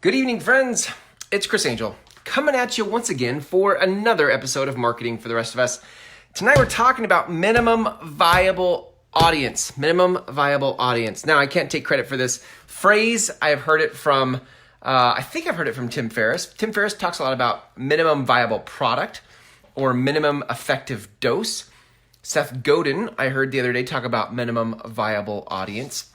Good evening, friends. It's Chris Angel coming at you once again for another episode of Marketing for the Rest of Us. Tonight we're talking about minimum viable audience. Minimum viable audience. Now, I can't take credit for this phrase. I have heard it from, I think I've heard it from Tim Ferriss. Tim Ferriss talks a lot about minimum viable product or minimum effective dose. Seth Godin, I heard the other day, talk about minimum viable audience.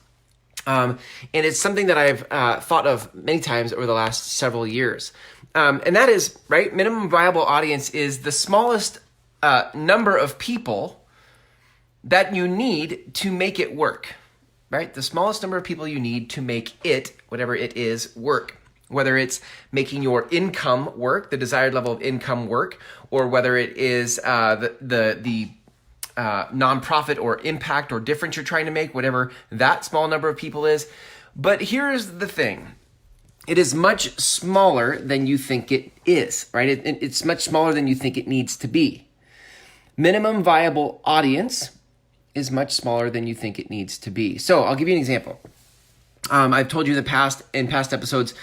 And it's something that I've thought of many times over the last several years. And that is, right, minimum viable audience is the smallest number of people that you need to make it work, right? The smallest number of people you need to make it, whatever it is, work. Whether it's making your income work, the desired level of income work, or whether it is the nonprofit or impact or difference you're trying to make, whatever that small number of people is. But here's the thing. It is much smaller than you think it is, right? It's much smaller than you think it needs to be. Minimum viable audience is much smaller than you think it needs to be. So I'll give you an example. I've told you in past episodes,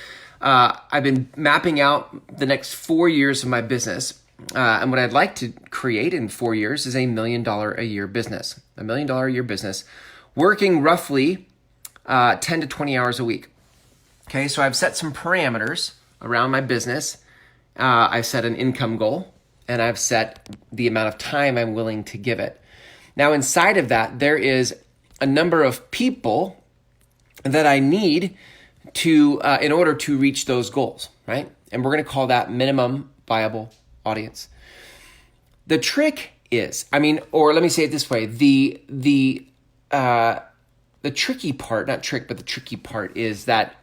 I've been mapping out the next 4 years of my business. And what I'd like to create in 4 years is $1 million a year business. $1 million a year business, working roughly 10 to 20 hours a week. Okay, so I've set some parameters around my business. I've set an income goal, and I've set the amount of time I'm willing to give it. Now, inside of that, there is a number of people that I need to in order to reach those goals, right? And we're going to call that minimum viable audience. The trick is, or let me say it this way, the tricky part, not trick, but the tricky part is that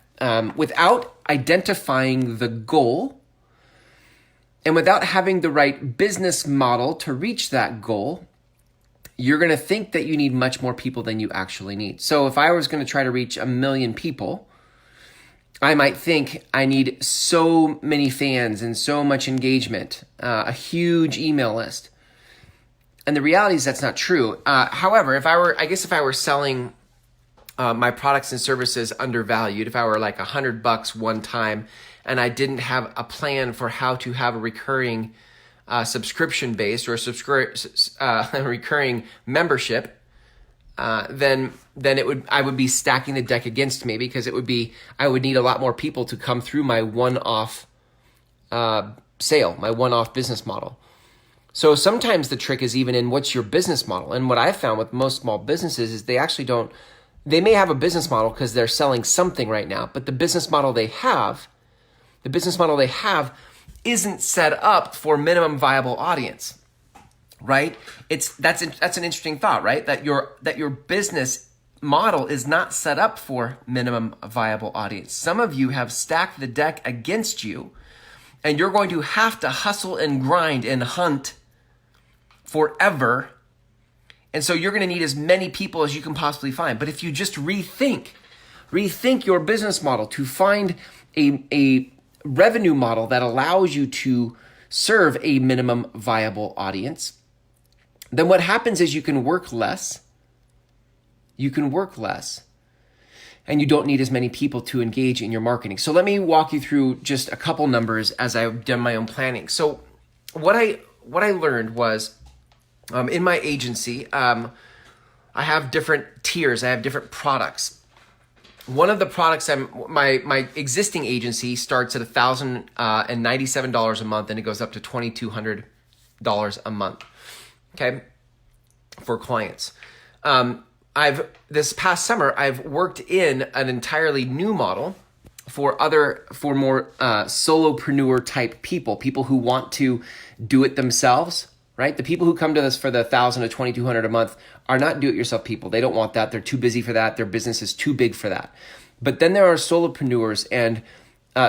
without identifying the goal and without having the right business model to reach that goal, you're going to think that you need much more people than you actually need. So if I was going to try to reach 1 million people, I might think I need so many fans and so much engagement, a huge email list. And the reality is that's not true. However, if I were selling my products and services undervalued, if I were like $100 one time and I didn't have a plan for how to have a recurring subscription base or a recurring membership, then I would be stacking the deck against me, because I would need a lot more people to come through my one-off sale, my one-off business model. So sometimes the trick is even in what's your business model. And what I've found with most small businesses is they may have a business model because they're selling something right now, but the business model they have isn't set up for minimum viable audience. Right? That's an interesting thought, right? That your business model is not set up for minimum viable audience. Some of you have stacked the deck against you, and you're going to have to hustle and grind and hunt forever. And so you're going to need as many people as you can possibly find. But if you just rethink your business model to find a revenue model that allows you to serve a minimum viable audience, then what happens is you can work less, and you don't need as many people to engage in your marketing. So let me walk you through just a couple numbers as I've done my own planning. So what I learned was, in my agency, I have different tiers. I have different products. One of the products, my existing agency starts at $1,097 a month, and it goes up to $2,200 a month. Okay, for clients. This past summer, I've worked in an entirely new model for more solopreneur type people who want to do it themselves, right? The people who come to us for the $1,000 to $2,200 a month are not do-it-yourself people. They don't want that. They're too busy for that. Their business is too big for that. But then there are solopreneurs and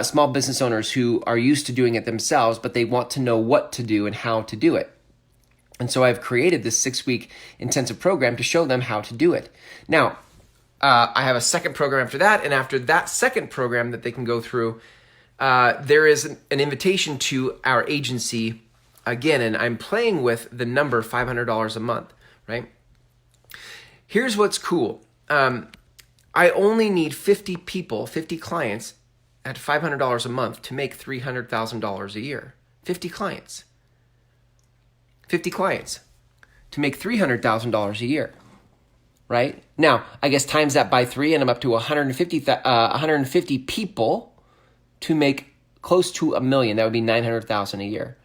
small business owners who are used to doing it themselves, but they want to know what to do and how to do it. And so I've created this 6-week intensive program to show them how to do it. Now, I have a second program after that. And after that second program that they can go through, there is an invitation to our agency again. And I'm playing with the number $500 a month, right? Here's what's cool. I only need 50 people, 50 clients at $500 a month to make $300,000 a year. 50 clients. 50 clients to make $300,000 a year, right? Now, I guess times that by 3 and I'm up to 150 people to make close to $1 million. That would be $900,000 a year.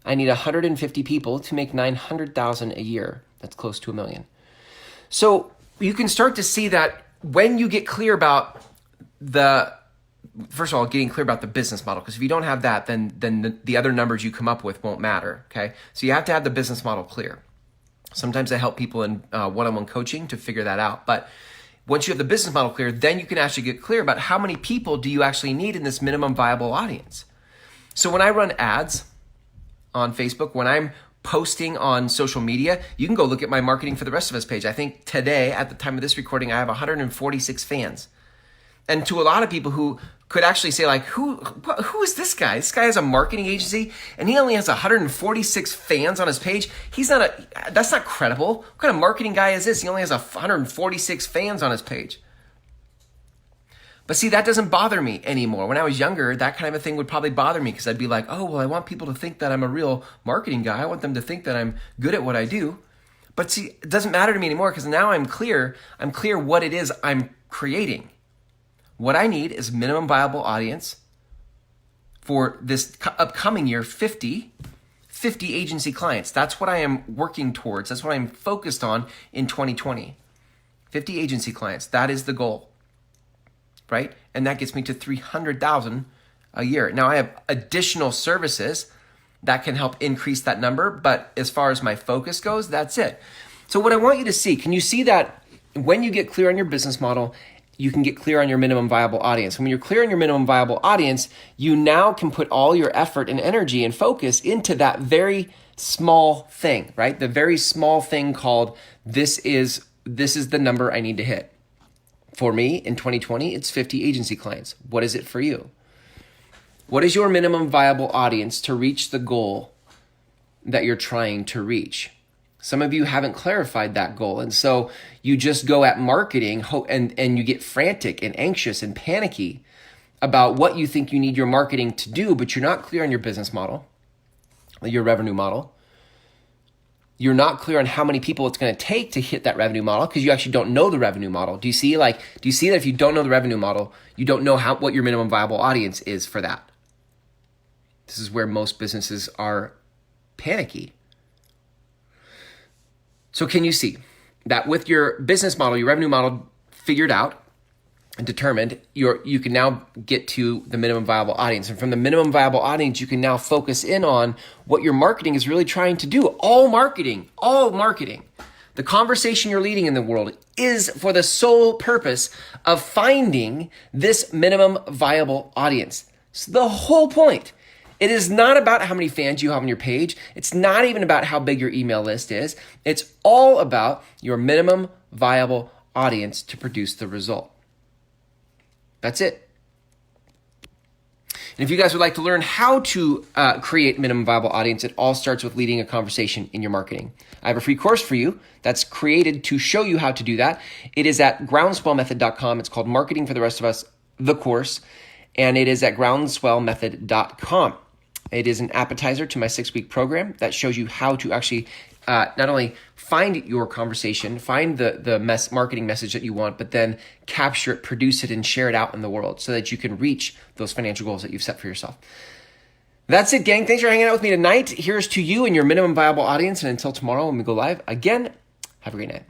I need 150 people to make $900,000 a year. That's close to $1 million. So you can start to see that when you get clear about first of all, getting clear about the business model, because if you don't have that, then the other numbers you come up with won't matter, okay? So you have to have the business model clear. Sometimes I help people in one-on-one coaching to figure that out. But once you have the business model clear, then you can actually get clear about how many people do you actually need in this minimum viable audience. So when I run ads on Facebook, when I'm posting on social media, you can go look at my Marketing for the Rest of Us page. I think today, at the time of this recording, I have 146 fans. And to a lot of people who could actually say, like, who is this guy? This guy has a marketing agency and he only has 146 fans on his page. That's not credible. What kind of marketing guy is this? He only has 146 fans on his page. But see, that doesn't bother me anymore. When I was younger, that kind of a thing would probably bother me because I'd be like, oh, well, I want people to think that I'm a real marketing guy. I want them to think that I'm good at what I do. But see, it doesn't matter to me anymore because now I'm clear. I'm clear what it is I'm creating. What I need is minimum viable audience for this upcoming year, 50 agency clients. That's what I am working towards. That's what I'm focused on in 2020. 50 agency clients. That is the goal, right? And that gets me to 300,000 a year. Now I have additional services that can help increase that number, but as far as my focus goes, that's it. So what I want you to see, can you see that when you get clear on your business model, you can get clear on your minimum viable audience. When you're clear on your minimum viable audience, you now can put all your effort and energy and focus into that very small thing, right? The very small thing called this is the number I need to hit. For me, in 2020, it's 50 agency clients. What is it for you? What is your minimum viable audience to reach the goal that you're trying to reach? Some of you haven't clarified that goal. And so you just go at marketing and you get frantic and anxious and panicky about what you think you need your marketing to do, but you're not clear on your business model, your revenue model. You're not clear on how many people it's going to take to hit that revenue model because you actually don't know the revenue model. Do you see that if you don't know the revenue model, you don't know what your minimum viable audience is for that? This is where most businesses are panicky. So can you see that with your business model, your revenue model figured out and determined, you can now get to the minimum viable audience. And from the minimum viable audience, you can now focus in on what your marketing is really trying to do. All marketing. The conversation you're leading in the world is for the sole purpose of finding this minimum viable audience. It's the whole point. It is not about how many fans you have on your page. It's not even about how big your email list is. It's all about your minimum viable audience to produce the result. That's it. And if you guys would like to learn how to create minimum viable audience, it all starts with leading a conversation in your marketing. I have a free course for you that's created to show you how to do that. It is at groundswellmethod.com. It's called Marketing for the Rest of Us, the course, and it is at groundswellmethod.com. It is an appetizer to my 6-week program that shows you how to actually not only find your conversation, find the marketing message that you want, but then capture it, produce it, and share it out in the world so that you can reach those financial goals that you've set for yourself. That's it, gang. Thanks for hanging out with me tonight. Here's to you and your minimum viable audience. And until tomorrow when we go live, again, have a great night.